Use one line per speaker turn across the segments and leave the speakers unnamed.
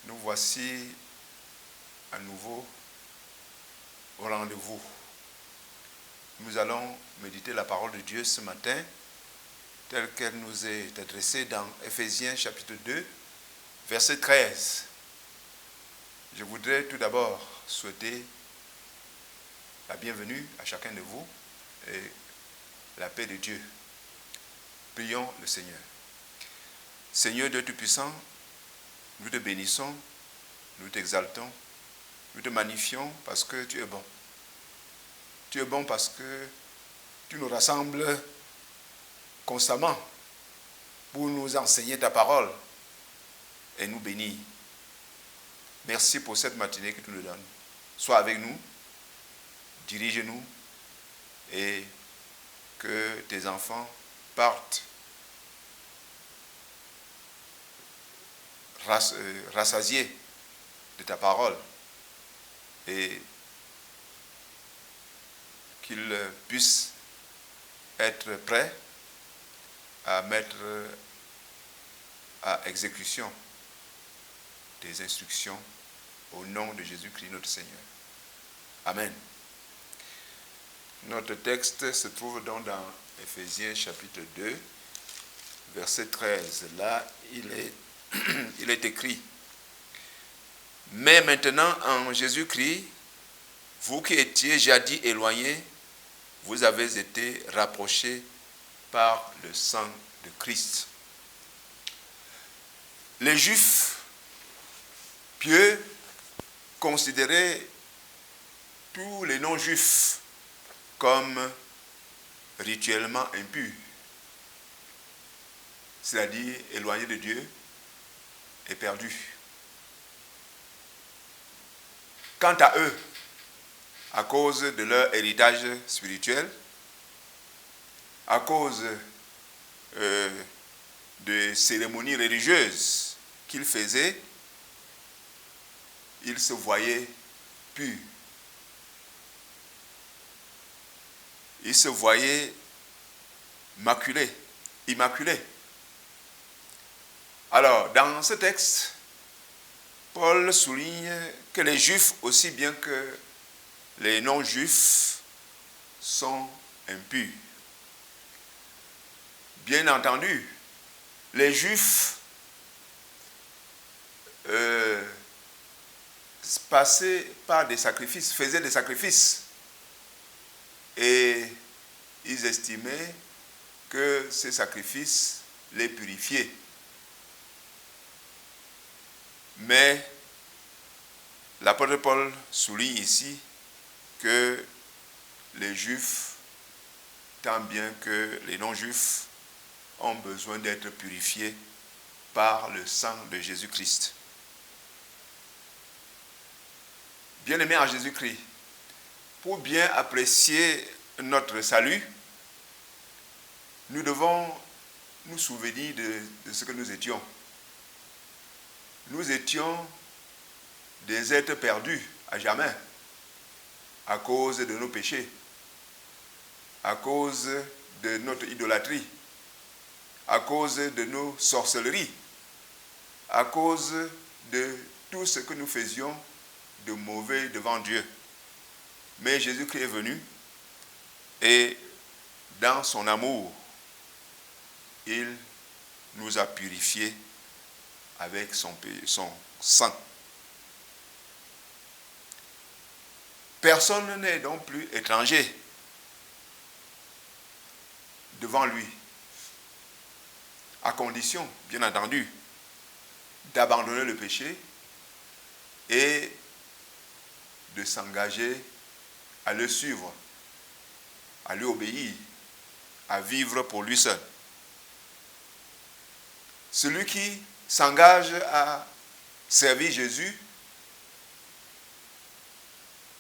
Nous voici à nouveau au rendez-vous. Nous allons méditer la parole de Dieu ce matin, telle qu'elle nous est adressée dans Éphésiens chapitre 2, verset 13. Je voudrais tout d'abord souhaiter la bienvenue à chacun de vous et la paix de Dieu. Prions le Seigneur. Seigneur Dieu Tout-Puissant, nous te bénissons, nous t'exaltons, nous te magnifions parce que tu es bon. Tu es bon parce que tu nous rassembles constamment pour nous enseigner ta parole et nous bénir. Merci pour cette matinée que tu nous donnes. Sois avec nous, dirige-nous et que tes enfants partent rassasiés de ta parole et qu'ils puissent être prêts à mettre à exécution tes instructions au nom de Jésus-Christ notre Seigneur. Amen. Notre texte se trouve donc dans Éphésiens chapitre 2, verset 13. Là, il est écrit: mais maintenant en Jésus-Christ, vous qui étiez jadis éloignés, vous avez été rapprochés par le sang de Christ. Les Juifs pieux considéraient tous les non-Juifs comme rituellement impurs, c'est-à-dire éloignés de Dieu et perdus. Quant à eux, à cause de leur héritage spirituel, à cause de cérémonies religieuses qu'ils faisaient, ils se voyaient purs. Ils se voyaient immaculés. Alors, dans ce texte, Paul souligne que les Juifs, aussi bien que les non-Juifs, sont impurs. Bien entendu, les Juifs passaient par des sacrifices, faisaient des sacrifices, et ils estimaient que ces sacrifices les purifiaient. Mais l'apôtre Paul souligne ici que les Juifs, tant bien que les non-Juifs, ont besoin d'être purifiés par le sang de Jésus-Christ. Bien-aimés en Jésus-Christ, pour bien apprécier notre salut, nous devons nous souvenir de ce que nous étions. Nous étions des êtres perdus à jamais à cause de nos péchés, à cause de notre idolâtrie, à cause de nos sorcelleries, à cause de tout ce que nous faisions de mauvais devant Dieu. Mais Jésus-Christ est venu et dans son amour, il nous a purifiés avec son sang. Personne n'est donc plus étranger devant lui, à condition, bien entendu, d'abandonner le péché et de s'engager à le suivre, à lui obéir, à vivre pour lui seul. Celui qui s'engage à servir Jésus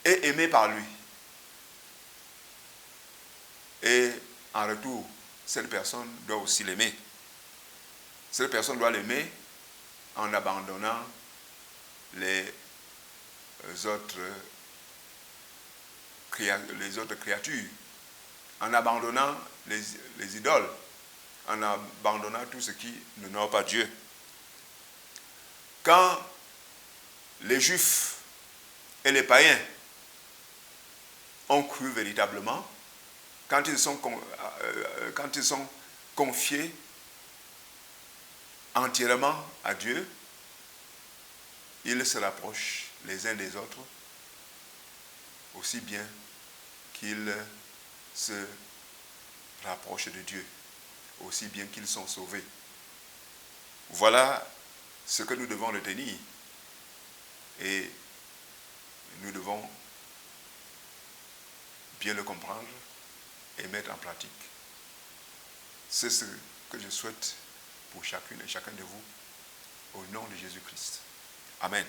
est aimé par lui. Et en retour, cette personne doit aussi l'aimer. Cette personne doit l'aimer en abandonnant les autres créatures, en abandonnant les idoles, en abandonnant tout ce qui n'honore pas Dieu. Quand les Juifs et les païens ont cru véritablement, quand ils sont confiés entièrement à Dieu, ils se rapprochent les uns des autres aussi bien qu'ils se rapprochent de Dieu, aussi bien qu'ils sont sauvés. Voilà ce que nous devons retenir et nous devons bien le comprendre et mettre en pratique. C'est ce que je souhaite pour chacune et chacun de vous au nom de Jésus-Christ. Amen.